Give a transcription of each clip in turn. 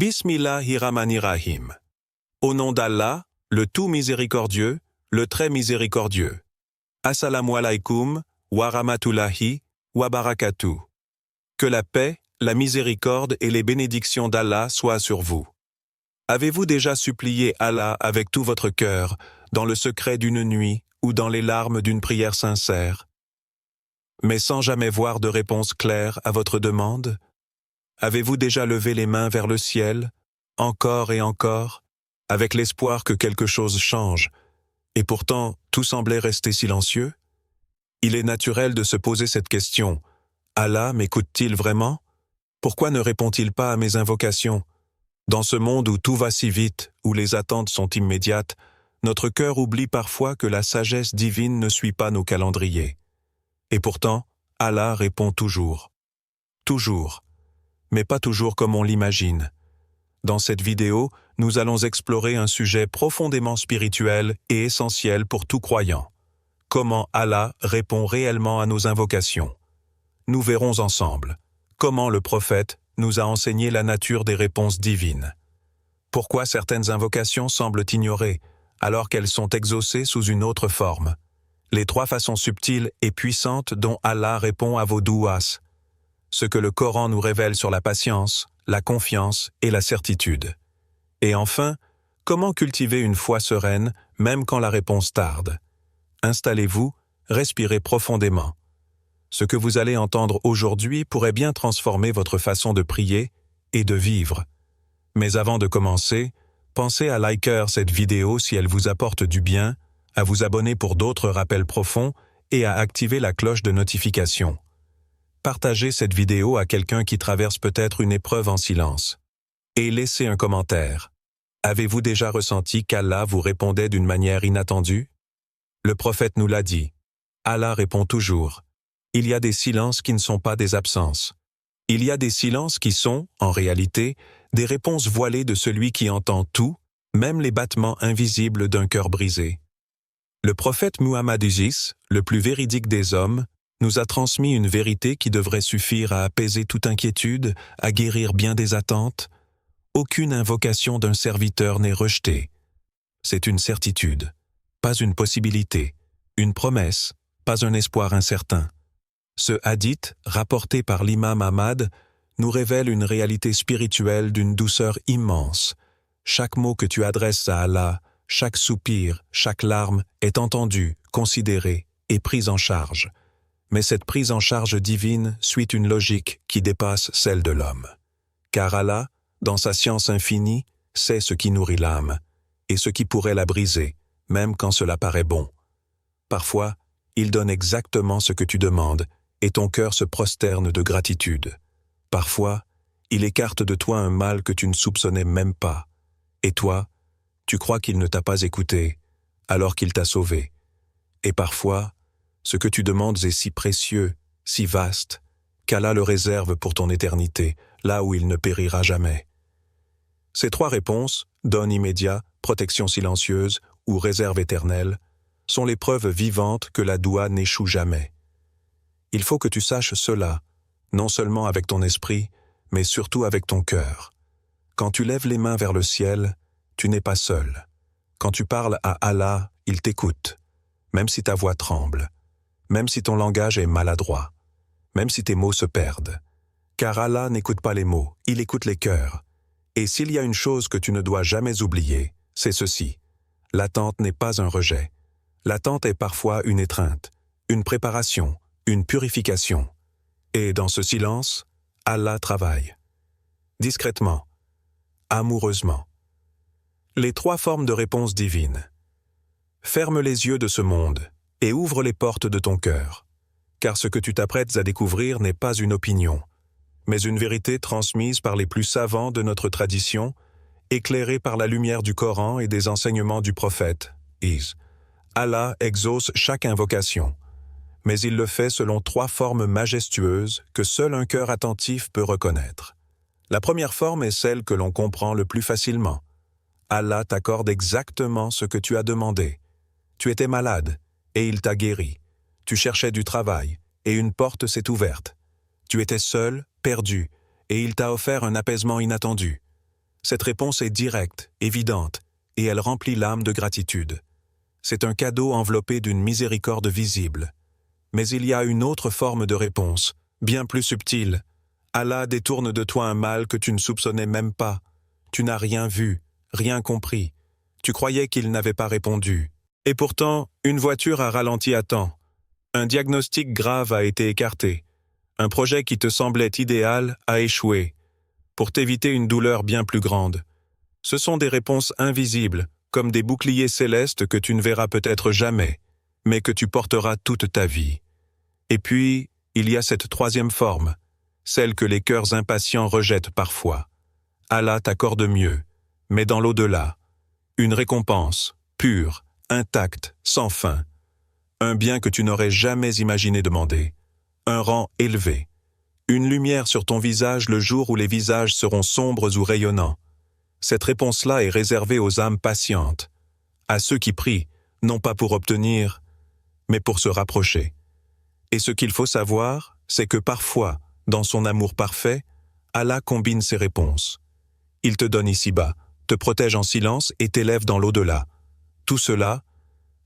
Bismillahirrahmanirrahim. Au nom d'Allah, le tout miséricordieux, le très miséricordieux. Assalamu alaikum, wa rahmatullahi, wa barakatuh. Que la paix, la miséricorde et les bénédictions d'Allah soient sur vous. Avez-vous déjà supplié Allah avec tout votre cœur, dans le secret d'une nuit ou dans les larmes d'une prière sincère, mais sans jamais voir de réponse claire à votre demande? Avez-vous déjà levé les mains vers le ciel, encore et encore, avec l'espoir que quelque chose change, et pourtant tout semblait rester silencieux? Il est naturel de se poser cette question. Allah m'écoute-t-il vraiment? Pourquoi ne répond-il pas à mes invocations? Dans ce monde où tout va si vite, où les attentes sont immédiates, notre cœur oublie parfois que la sagesse divine ne suit pas nos calendriers. Et pourtant, Allah répond toujours. Toujours. Mais pas toujours comme on l'imagine. Dans cette vidéo, nous allons explorer un sujet profondément spirituel et essentiel pour tout croyant. Comment Allah répond réellement à nos invocations. Nous verrons ensemble comment le prophète nous a enseigné la nature des réponses divines. Pourquoi certaines invocations semblent ignorées, alors qu'elles sont exaucées sous une autre forme. Les 3 façons subtiles et puissantes dont Allah répond à vos douas. Ce que le Coran nous révèle sur la patience, la confiance et la certitude. Et enfin, comment cultiver une foi sereine, même quand la réponse tarde. Installez-vous, respirez profondément. Ce que vous allez entendre aujourd'hui pourrait bien transformer votre façon de prier et de vivre. Mais avant de commencer, pensez à liker cette vidéo si elle vous apporte du bien, à vous abonner pour d'autres rappels profonds et à activer la cloche de notification. Partagez cette vidéo à quelqu'un qui traverse peut-être une épreuve en silence. Et laissez un commentaire. Avez-vous déjà ressenti qu'Allah vous répondait d'une manière inattendue? Le prophète nous l'a dit. Allah répond toujours. Il y a des silences qui ne sont pas des absences. Il y a des silences qui sont, en réalité, des réponses voilées de celui qui entend tout, même les battements invisibles d'un cœur brisé. Le prophète Muhammad Isis, le plus véridique des hommes, nous a transmis une vérité qui devrait suffire à apaiser toute inquiétude, à guérir bien des attentes. Aucune invocation d'un serviteur n'est rejetée. C'est une certitude, pas une possibilité, une promesse, pas un espoir incertain. Ce hadith, rapporté par l'imam Ahmad, nous révèle une réalité spirituelle d'une douceur immense. Chaque mot que tu adresses à Allah, chaque soupir, chaque larme est entendu, considéré et pris en charge. Mais cette prise en charge divine suit une logique qui dépasse celle de l'homme. Car Allah, dans sa science infinie, sait ce qui nourrit l'âme, et ce qui pourrait la briser, même quand cela paraît bon. Parfois, il donne exactement ce que tu demandes, et ton cœur se prosterne de gratitude. Parfois, il écarte de toi un mal que tu ne soupçonnais même pas. Et toi, tu crois qu'il ne t'a pas écouté, alors qu'il t'a sauvé. Et parfois, ce que tu demandes est si précieux, si vaste, qu'Allah le réserve pour ton éternité, là où il ne périra jamais. Ces 3 réponses, don immédiat, protection silencieuse ou réserve éternelle, sont les preuves vivantes que la doua n'échoue jamais. Il faut que tu saches cela, non seulement avec ton esprit, mais surtout avec ton cœur. Quand tu lèves les mains vers le ciel, tu n'es pas seul. Quand tu parles à Allah, il t'écoute, même si ta voix tremble, même si ton langage est maladroit, même si tes mots se perdent. Car Allah n'écoute pas les mots, il écoute les cœurs. Et s'il y a une chose que tu ne dois jamais oublier, c'est ceci. L'attente n'est pas un rejet. L'attente est parfois une étreinte, une préparation, une purification. Et dans ce silence, Allah travaille. Discrètement, amoureusement. Les 3 formes de réponse divine. Ferme les yeux de ce monde et ouvre les portes de ton cœur. Car ce que tu t'apprêtes à découvrir n'est pas une opinion, mais une vérité transmise par les plus savants de notre tradition, éclairée par la lumière du Coran et des enseignements du prophète. Allah exauce chaque invocation, mais il le fait selon 3 formes majestueuses que seul un cœur attentif peut reconnaître. La première forme est celle que l'on comprend le plus facilement. Allah t'accorde exactement ce que tu as demandé. Tu étais malade, et il t'a guéri. Tu cherchais du travail, et une porte s'est ouverte. Tu étais seul, perdu, et il t'a offert un apaisement inattendu. Cette réponse est directe, évidente, et elle remplit l'âme de gratitude. C'est un cadeau enveloppé d'une miséricorde visible. Mais il y a une autre forme de réponse, bien plus subtile. Allah détourne de toi un mal que tu ne soupçonnais même pas. Tu n'as rien vu, rien compris. Tu croyais qu'il n'avait pas répondu. Et pourtant, une voiture a ralenti à temps. Un diagnostic grave a été écarté. Un projet qui te semblait idéal a échoué. Pour t'éviter une douleur bien plus grande. Ce sont des réponses invisibles, comme des boucliers célestes que tu ne verras peut-être jamais, mais que tu porteras toute ta vie. Et puis, il y a cette troisième forme, celle que les cœurs impatients rejettent parfois. Allah t'accorde mieux, mais dans l'au-delà. Une récompense, pure, intacte, sans fin. Un bien que tu n'aurais jamais imaginé demander. Un rang élevé. Une lumière sur ton visage le jour où les visages seront sombres ou rayonnants. Cette réponse-là est réservée aux âmes patientes, à ceux qui prient, non pas pour obtenir, mais pour se rapprocher. Et ce qu'il faut savoir, c'est que parfois, dans son amour parfait, Allah combine ses réponses. Il te donne ici-bas, te protège en silence et t'élève dans l'au-delà. Tout cela,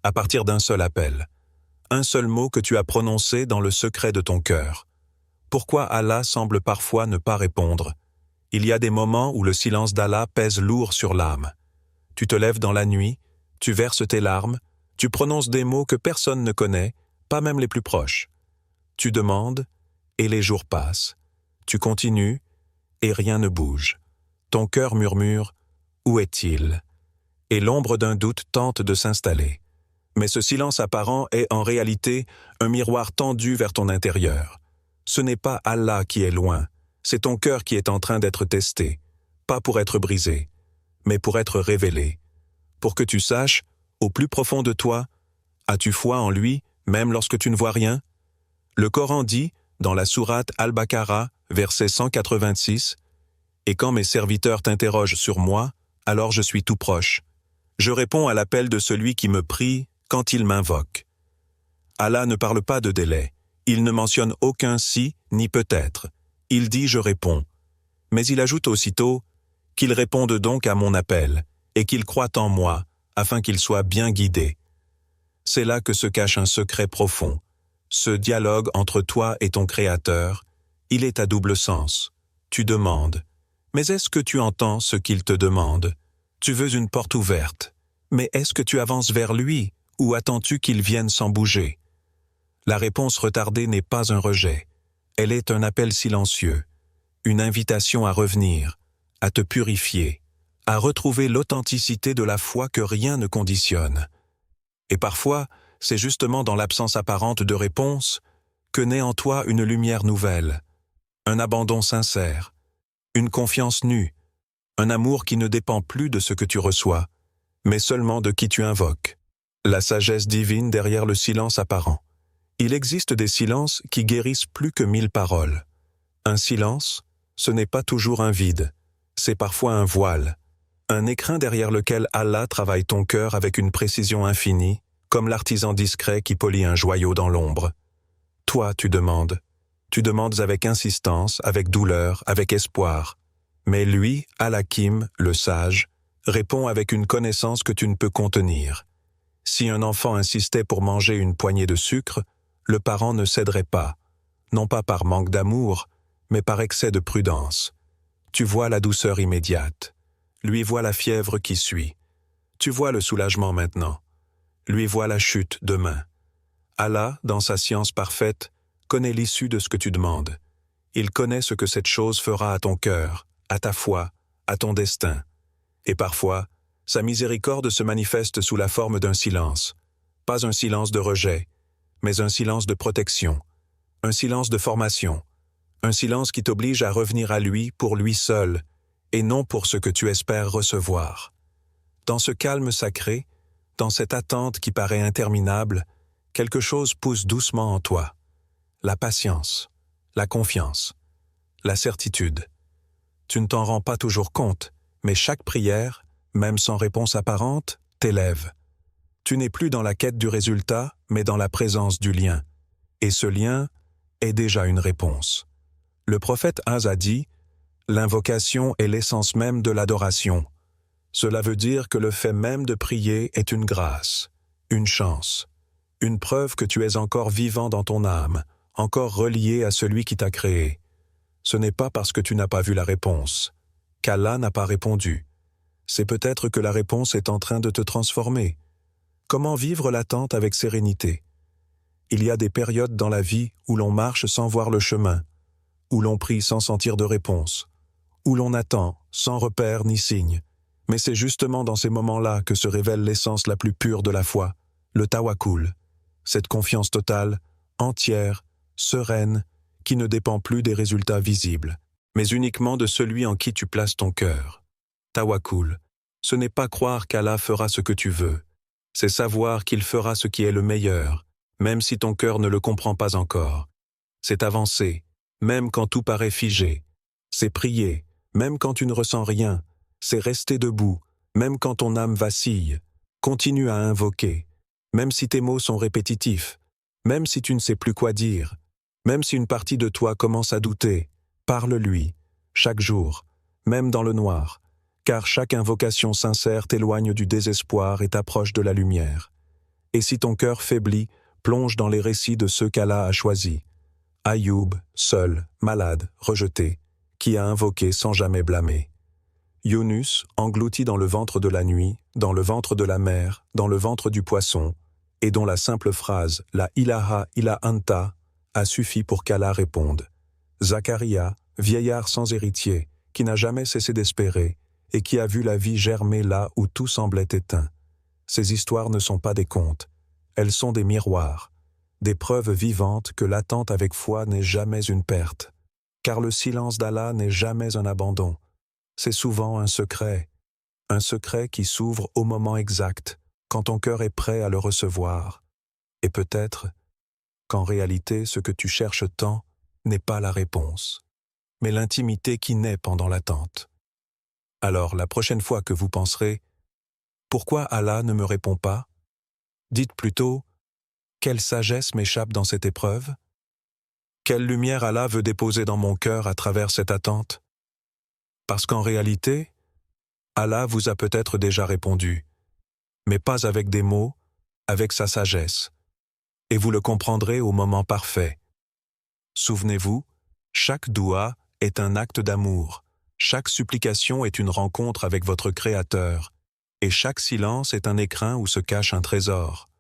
à partir d'un seul appel. Un seul mot que tu as prononcé dans le secret de ton cœur. Pourquoi Allah semble parfois ne pas répondre? Il y a des moments où le silence d'Allah pèse lourd sur l'âme. Tu te lèves dans la nuit, tu verses tes larmes, tu prononces des mots que personne ne connaît, pas même les plus proches. Tu demandes, et les jours passent. Tu continues, et rien ne bouge. Ton cœur murmure, « Où est-il » Et l'ombre d'un doute tente de s'installer. Mais ce silence apparent est en réalité un miroir tendu vers ton intérieur. Ce n'est pas Allah qui est loin, c'est ton cœur qui est en train d'être testé, pas pour être brisé, mais pour être révélé. Pour que tu saches, au plus profond de toi, as-tu foi en lui, même lorsque tu ne vois rien? Le Coran dit, dans la sourate Al-Baqarah, verset 186, « Et quand mes serviteurs t'interrogent sur moi, alors je suis tout proche. Je réponds à l'appel de celui qui me prie quand il m'invoque. » Allah ne parle pas de délai. Il ne mentionne aucun si ni peut-être. Il dit « je réponds ». Mais il ajoute aussitôt « qu'il réponde donc à mon appel et qu'il croit en moi afin qu'il soit bien guidé ». C'est là que se cache un secret profond. Ce dialogue entre toi et ton Créateur, il est à double sens. Tu demandes. Mais est-ce que tu entends ce qu'il te demande? Tu veux une porte ouverte. Mais est-ce que tu avances vers lui ou attends-tu qu'il vienne sans bouger? La réponse retardée n'est pas un rejet. Elle est un appel silencieux, une invitation à revenir, à te purifier, à retrouver l'authenticité de la foi que rien ne conditionne. Et parfois, c'est justement dans l'absence apparente de réponse que naît en toi une lumière nouvelle, un abandon sincère, une confiance nue, un amour qui ne dépend plus de ce que tu reçois, mais seulement de qui tu invoques. La sagesse divine derrière le silence apparent. Il existe des silences qui guérissent plus que 1000 paroles. Un silence, ce n'est pas toujours un vide, c'est parfois un voile, un écrin derrière lequel Allah travaille ton cœur avec une précision infinie, comme l'artisan discret qui polit un joyau dans l'ombre. Toi, tu demandes avec insistance, avec douleur, avec espoir. Mais lui, Al-Hakim, le sage, répond avec une connaissance que tu ne peux contenir. Si un enfant insistait pour manger une poignée de sucre, le parent ne céderait pas, non pas par manque d'amour, mais par excès de prudence. Tu vois la douceur immédiate. Lui voit la fièvre qui suit. Tu vois le soulagement maintenant. Lui voit la chute demain. Allah, dans sa science parfaite, connaît l'issue de ce que tu demandes. Il connaît ce que cette chose fera à ton cœur, à ta foi, à ton destin. Et parfois, sa miséricorde se manifeste sous la forme d'un silence. Pas un silence de rejet, mais un silence de protection, un silence de formation, un silence qui t'oblige à revenir à lui pour lui seul, et non pour ce que tu espères recevoir. Dans ce calme sacré, dans cette attente qui paraît interminable, quelque chose pousse doucement en toi. La patience, la confiance, la certitude. Tu ne t'en rends pas toujours compte, mais chaque prière, même sans réponse apparente, t'élève. Tu n'es plus dans la quête du résultat, mais dans la présence du lien. Et ce lien est déjà une réponse. Le prophète Az a dit L'invocation est l'essence même de l'adoration. Cela veut dire que le fait même de prier est une grâce, une chance, une preuve que tu es encore vivant dans ton âme, encore relié à celui qui t'a créé. Ce n'est pas parce que tu n'as pas vu la réponse, qu'Allah n'a pas répondu. C'est peut-être que la réponse est en train de te transformer. Comment vivre l'attente avec sérénité? Il y a des périodes dans la vie où l'on marche sans voir le chemin, où l'on prie sans sentir de réponse, où l'on attend sans repère ni signe. Mais c'est justement dans ces moments-là que se révèle l'essence la plus pure de la foi, le tawakkul, cette confiance totale, entière, sereine, qui ne dépend plus des résultats visibles, mais uniquement de celui en qui tu places ton cœur. Tawakkul, ce n'est pas croire qu'Allah fera ce que tu veux, c'est savoir qu'il fera ce qui est le meilleur, même si ton cœur ne le comprend pas encore. C'est avancer, même quand tout paraît figé. C'est prier, même quand tu ne ressens rien. C'est rester debout, même quand ton âme vacille. Continue à invoquer, même si tes mots sont répétitifs, même si tu ne sais plus quoi dire, même si une partie de toi commence à douter. Parle-lui, chaque jour, même dans le noir, car chaque invocation sincère t'éloigne du désespoir et t'approche de la lumière. Et si ton cœur faiblit, plonge dans les récits de ceux qu'Allah a choisis. Ayoub, seul, malade, rejeté, qui a invoqué sans jamais blâmer. Yunus, englouti dans le ventre de la nuit, dans le ventre de la mer, dans le ventre du poisson, et dont la simple phrase « La ilaha illa anta » a suffi pour qu'Allah réponde. Zacharia, vieillard sans héritier, qui n'a jamais cessé d'espérer, et qui a vu la vie germer là où tout semblait éteint. Ces histoires ne sont pas des contes, elles sont des miroirs, des preuves vivantes que l'attente avec foi n'est jamais une perte, car le silence d'Allah n'est jamais un abandon. C'est souvent un secret qui s'ouvre au moment exact, quand ton cœur est prêt à le recevoir. Et peut-être qu'en réalité, ce que tu cherches tant n'est pas la réponse, mais l'intimité qui naît pendant l'attente. Alors, la prochaine fois que vous penserez « Pourquoi Allah ne me répond pas ?» dites plutôt « Quelle sagesse m'échappe dans cette épreuve ? Quelle lumière Allah veut déposer dans mon cœur à travers cette attente ? Parce qu'en réalité, Allah vous a peut-être déjà répondu, mais pas avec des mots, avec sa sagesse. Et vous le comprendrez au moment parfait. Souvenez-vous, chaque doua est un acte d'amour, chaque supplication est une rencontre avec votre Créateur, et chaque silence est un écrin où se cache un trésor.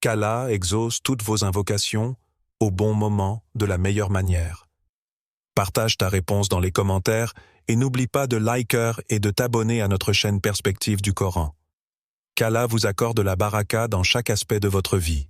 Qu'Allah exauce toutes vos invocations, au bon moment, de la meilleure manière. Partage ta réponse dans les commentaires et n'oublie pas de liker et de t'abonner à notre chaîne Perspective du Coran. Qu'Allah vous accorde la baraka dans chaque aspect de votre vie.